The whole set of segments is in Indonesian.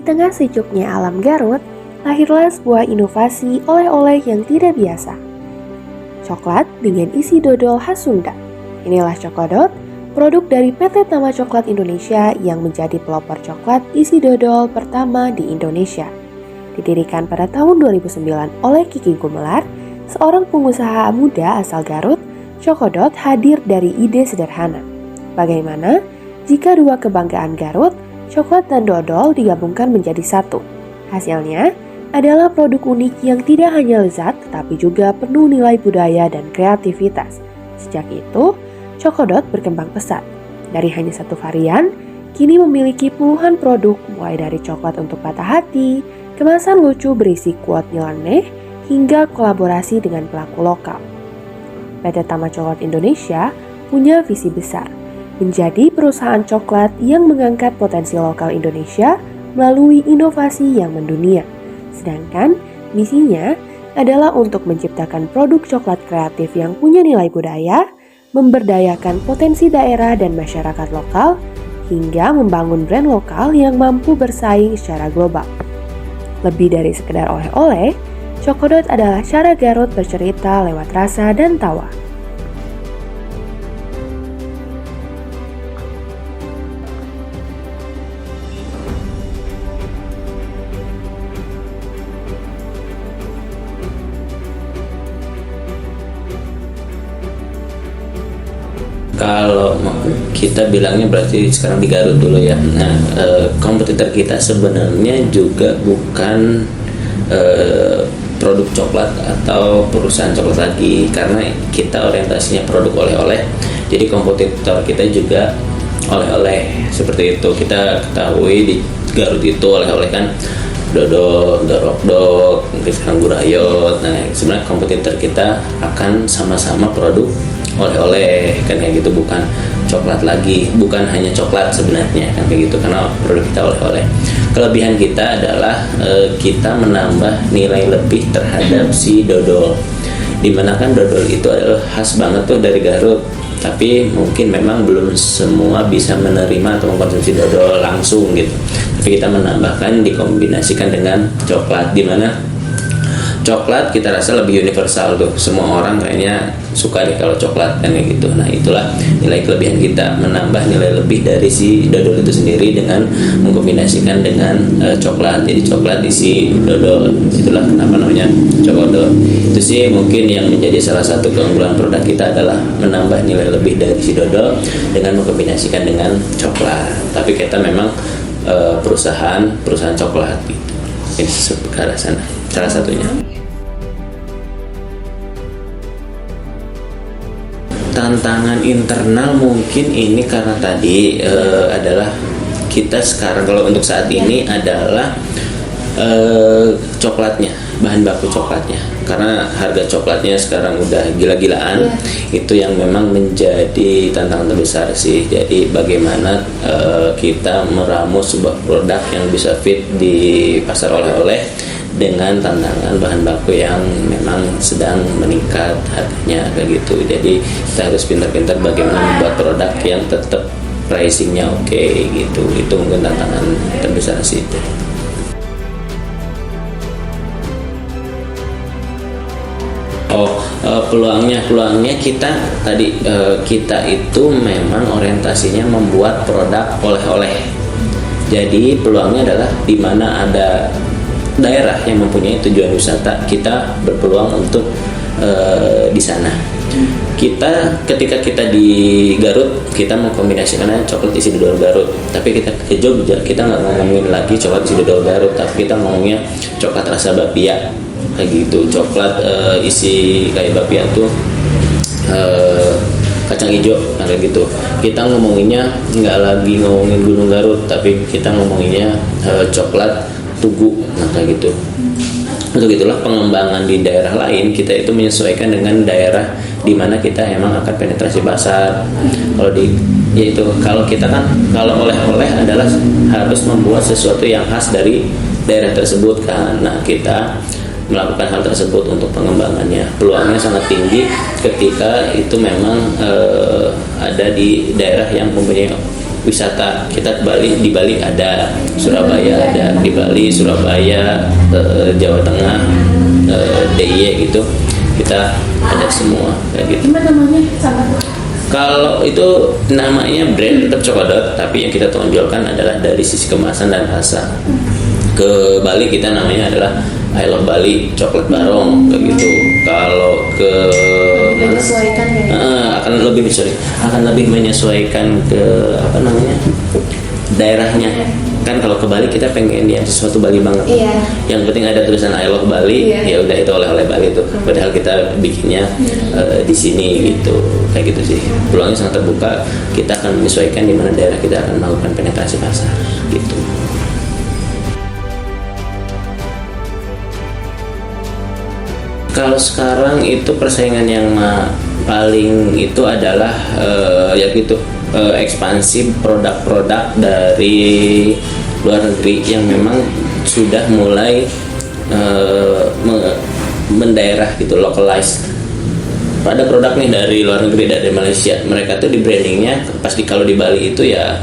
tengah sejuknya alam Garut, lahirlah sebuah inovasi oleh-oleh yang tidak biasa. Coklat dengan isi dodol khas Sunda. Inilah Cokodot, produk dari PT Tama Coklat Indonesia yang menjadi pelopor coklat isi dodol pertama di Indonesia. Didirikan pada tahun 2009 oleh Kiki Gumelar, seorang pengusaha muda asal Garut. Cokodot hadir dari ide sederhana. Bagaimana jika dua kebanggaan Garut, coklat dan dodol digabungkan menjadi satu? Hasilnya adalah produk unik yang tidak hanya lezat tetapi juga penuh nilai budaya dan kreativitas. Sejak itu, Cokodot berkembang pesat. Dari hanya satu varian, kini memiliki puluhan produk mulai dari coklat untuk patah hati, kemasan lucu berisi quote nyeleneh, hingga kolaborasi dengan pelaku lokal. PT Tama Coklat Indonesia punya visi besar, menjadi perusahaan coklat yang mengangkat potensi lokal Indonesia melalui inovasi yang mendunia. Sedangkan misinya adalah untuk menciptakan produk coklat kreatif yang punya nilai budaya, memberdayakan potensi daerah dan masyarakat lokal, hingga membangun brand lokal yang mampu bersaing secara global. Lebih dari sekedar oleh-oleh, Cokodot adalah cara Garut bercerita lewat rasa dan tawa. Kalau kita bilangnya berarti sekarang di Garut dulu ya. Nah, kompetitor kita sebenarnya juga bukan produk coklat atau perusahaan coklat lagi, karena kita orientasinya produk oleh-oleh. Jadi kompetitor kita juga oleh-oleh seperti itu. Kita ketahui di Garut itu oleh-oleh kan dodol, dorok-dok, mungkin sekarang gurayot. Nah, sebenarnya kompetitor kita akan sama-sama produk oleh-oleh kan kayak gitu, bukan coklat lagi, bukan hanya coklat sebenarnya kan kayak gitu, karena produk kita oleh-oleh. Kelebihan kita adalah kita menambah nilai lebih terhadap si dodol, dimana kan dodol itu adalah khas banget tuh dari Garut, tapi mungkin memang belum semua bisa menerima atau mengkonsumsi dodol langsung gitu. Tapi kita menambahkan, dikombinasikan dengan coklat, dimana coklat kita rasa lebih universal tuh, semua orang kayaknya suka deh kalau coklat kan kayak gitu. Nah, itulah nilai kelebihan kita, menambah nilai lebih dari si dodol itu sendiri dengan mengkombinasikan dengan coklat. Jadi coklat isi dodol, itulah kenapa namanya Cokodot. Itu sih mungkin yang menjadi salah satu keunggulan produk kita adalah menambah nilai lebih dari si dodol dengan mengkombinasikan dengan coklat. Tapi kita memang perusahaan coklat gitu. Ini ke arah sana salah satunya. Tantangan internal mungkin ini karena tadi adalah kita sekarang kalau untuk saat ini adalah coklatnya, bahan baku coklatnya, karena harga coklatnya sekarang udah gila-gilaan. Itu yang memang menjadi tantangan terbesar sih. Jadi bagaimana kita meramu sebuah produk yang bisa fit di pasar oleh-oleh dengan tantangan bahan baku yang memang sedang meningkat harganya kayak gitu. Jadi kita harus pintar-pintar bagaimana membuat produk yang tetap pricingnya oke gitu. Itu mungkin tantangan terbesar sih itu. Peluangnya kita tadi kita itu memang orientasinya membuat produk oleh-oleh. Jadi peluangnya adalah di mana ada daerah yang mempunyai tujuan wisata, kita berpeluang untuk di sana. Ketika kita di Garut, kita mengkombinasikannya coklat isi dodol Garut. Tapi kita ke Jogja, kita nggak ngomongin lagi coklat isi dodol Garut, tapi kita ngomongnya coklat rasa bapia kayak gitu. Coklat isi kayak bapia tuh kacang hijau kayak gitu. Kita ngomonginnya nggak lagi ngomongin Gunung Garut, tapi kita ngomonginnya coklat Tugu, nah kayak gitu. Untuk itulah pengembangan di daerah lain kita itu menyesuaikan dengan daerah di mana kita emang akan penetrasi pasar. Kalau kita kan kalau oleh-oleh adalah harus membuat sesuatu yang khas dari daerah tersebut kan. Nah, kita melakukan hal tersebut untuk pengembangannya. Peluangnya sangat tinggi ketika itu memang ada di daerah yang mempunyai wisata. Kita ke Bali, di Bali ada, Surabaya ada, di Bali, Surabaya, Jawa Tengah, DIY gitu, kita ada semua kayak gitu. Gimana namanya sama? Kalau itu namanya brand tetap Cokladot, tapi yang kita tonjolkan adalah dari sisi kemasan dan rasa. Ke Bali kita namanya adalah I Love Bali Coklat Barong kayak gitu. Kalau ke mana? Menyesuaikan ya. Akan lebih menyesuaikan ke apa namanya, daerahnya. Kan kalau ke Bali kita pengen yang sesuatu Bali banget. Iya. Yang penting ada tulisan I Love Bali, Iya. ya udah itu oleh-oleh Bali tuh. Padahal kita bikinnya di sini gitu, kayak gitu sih. Peluangnya sangat terbuka. Kita akan menyesuaikan di mana daerah kita akan melakukan penetrasi pasar gitu. Kalau sekarang itu persaingan yang paling itu adalah ya gitu, ekspansi produk-produk dari luar negeri yang memang sudah mulai mendaerah gitu, localized. Ada produk nih dari luar negeri, dari Malaysia, mereka tuh di brandingnya pasti kalau di Bali itu ya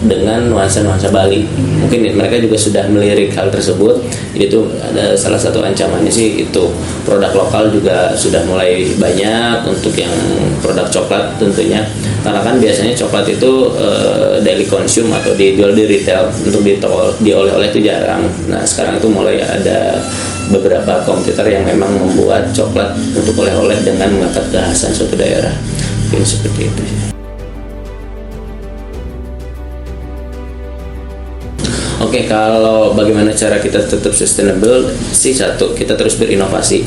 dengan nuansa-nuansa Bali. Mungkin mereka juga sudah melirik hal tersebut. Jadi itu ada salah satu ancamannya sih, itu produk lokal juga sudah mulai banyak untuk yang produk coklat tentunya, karena kan biasanya coklat itu daily consume atau dijual di retail, untuk di oleh-oleh itu jarang. Nah sekarang itu mulai ada beberapa kompetitor yang memang membuat coklat untuk oleh-oleh dengan mengangkat kekhasan suatu daerah. Mungkin seperti itu sih. Oke, kalau bagaimana cara kita tetap sustainable sih, satu, kita terus berinovasi.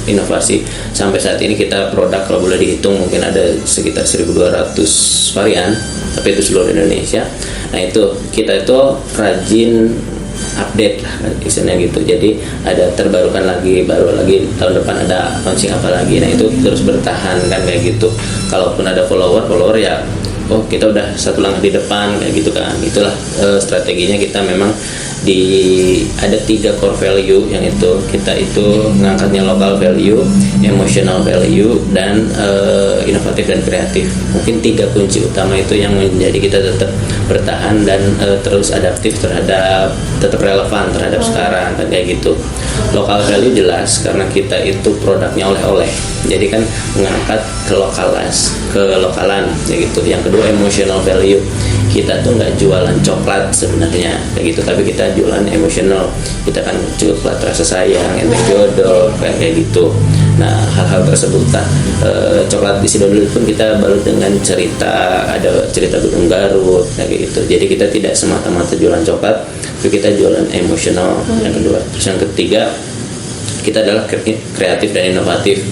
Inovasi. Sampai saat ini kita produk kalau boleh dihitung mungkin ada sekitar 1.200 varian, tapi itu seluruh Indonesia. Nah itu kita itu rajin update lah istilahnya gitu. Jadi ada terbarukan lagi, baru lagi tahun depan ada launching apa lagi. Nah itu terus bertahan kan kayak gitu. Kalaupun ada follower ya, oh kita udah satu langkah di depan kayak gitu kan. Itulah strateginya. Kita memang ada 3 core value, yang itu kita itu ngangkatnya local value, emotional value, dan inovatif dan kreatif. Mungkin 3 kunci utama itu yang menjadi kita tetap bertahan dan terus adaptif terhadap, tetap relevan terhadap sekarang kan kayak gitu. Local value jelas karena kita itu produknya oleh-oleh, jadi kan mengangkat ke lokalan ya gitu. Yang kedua emotional value, kita tuh nggak jualan coklat sebenarnya kayak gitu, tapi kita jualan emosional. Kita kan coklat rasa sayang, enteng jodoh kayak gitu. Nah hal-hal tersebut coklat isi dodol pun kita balut dengan cerita, ada cerita Gunung Garut kayak gitu. Jadi kita tidak semata-mata jualan coklat, tapi kita jualan emosional. Yang kedua. Terus yang ketiga, kita adalah kreatif dan inovatif.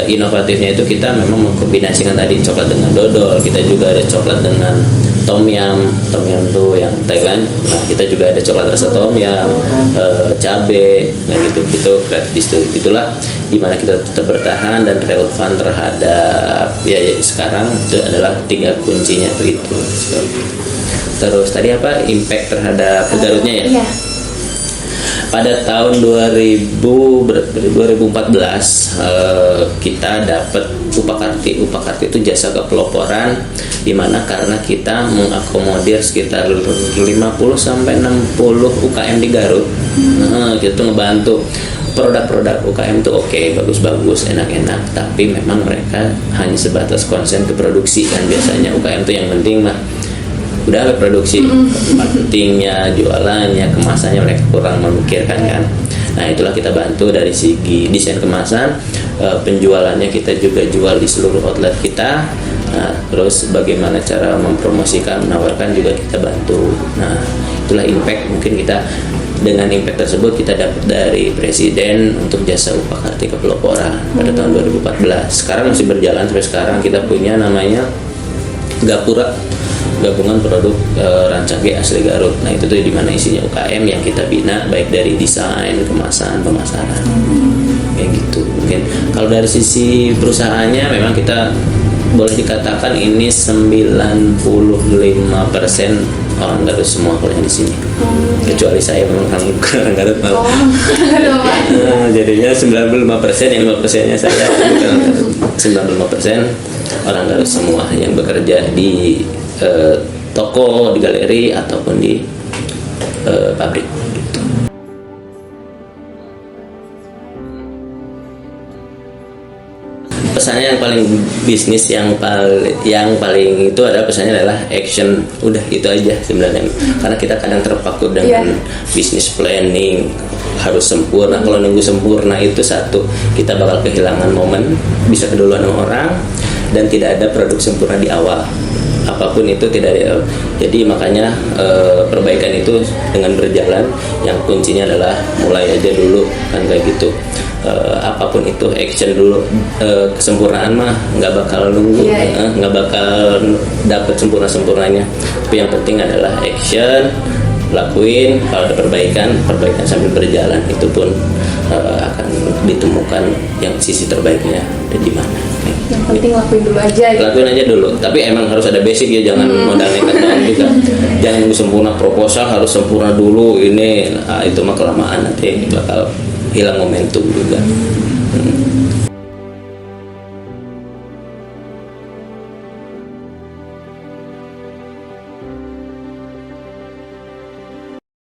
Inovatifnya itu kita memang mengkombinasikan tadi coklat dengan dodol. Kita juga ada coklat dengan tom yum tuh yang Thailand. Nah kita juga ada coklat rasa tom yum, cabe, nah gitu kreatif. Itulah dimana kita tetap bertahan dan relevan terhadap ya sekarang. Itu adalah 3 kuncinya begitu. Terus tadi apa, impact terhadap Garutnya ya? Iya. Pada tahun 2014 kita dapat Upakarti. Upakarti itu jasa kepeloporan, dimana karena kita mengakomodir sekitar 50 sampai 60 UKM di Garut. Kita tuh ngebantu produk-produk UKM tuh oke, bagus-bagus, enak-enak, tapi memang mereka hanya sebatas konsen ke produksi kan. Biasanya UKM tuh yang penting mah udah ada produksi, marketingnya, jualannya, kemasannya mereka kurang memikirkan kan. Nah itulah kita bantu dari segi desain kemasan, penjualannya kita juga jual di seluruh outlet kita. Nah terus bagaimana cara mempromosikan, menawarkan juga kita bantu. Nah itulah impact, mungkin kita dengan impact tersebut kita dapat dari Presiden untuk jasa Upakarti kepeloporan pada tahun 2014. Sekarang masih berjalan sampai sekarang. Kita punya namanya Gapura, gabungan produk Rancage asli Garut. Nah itu tuh dimana isinya UKM yang kita bina, baik dari desain, kemasan, pemasaran, kayak gitu. Mungkin kalau dari sisi perusahaannya memang kita boleh dikatakan ini 95% orang Garut semua kalau yang di sini. Kecuali saya memang orang Garut malah. Jadinya 95%, yang 5%-nya saya bukan 95% orang Garut semua yang bekerja di toko, di galeri ataupun di pabrik gitu. Pesannya yang paling bisnis yang paling itu adalah pesannya adalah action, udah itu aja sebenarnya, karena kita kadang terpaku dengan bisnis planning harus sempurna. Kalau nunggu sempurna itu satu, kita bakal kehilangan momen, bisa keduluan sama orang, dan tidak ada produk sempurna di awal, apapun itu tidak ada. Jadi makanya perbaikan itu dengan berjalan, yang kuncinya adalah mulai aja dulu kan kayak gitu. Apapun itu action dulu, kesempurnaan mah nggak bakal nunggu, nggak bakal dapet sempurnanya. Tapi yang penting adalah action, lakuin. Kalau ada perbaikan sambil berjalan, itu pun akan ditemukan yang sisi terbaiknya ada di mana. Yang penting lakuin dulu aja. Lakuin aja dulu. Tapi emang harus ada basic ya, jangan modal nekat doang juga. Jangan nunggu sempurna, proposal harus sempurna dulu. Ini itu mah kelamaan, nanti bakal hilang momentum juga.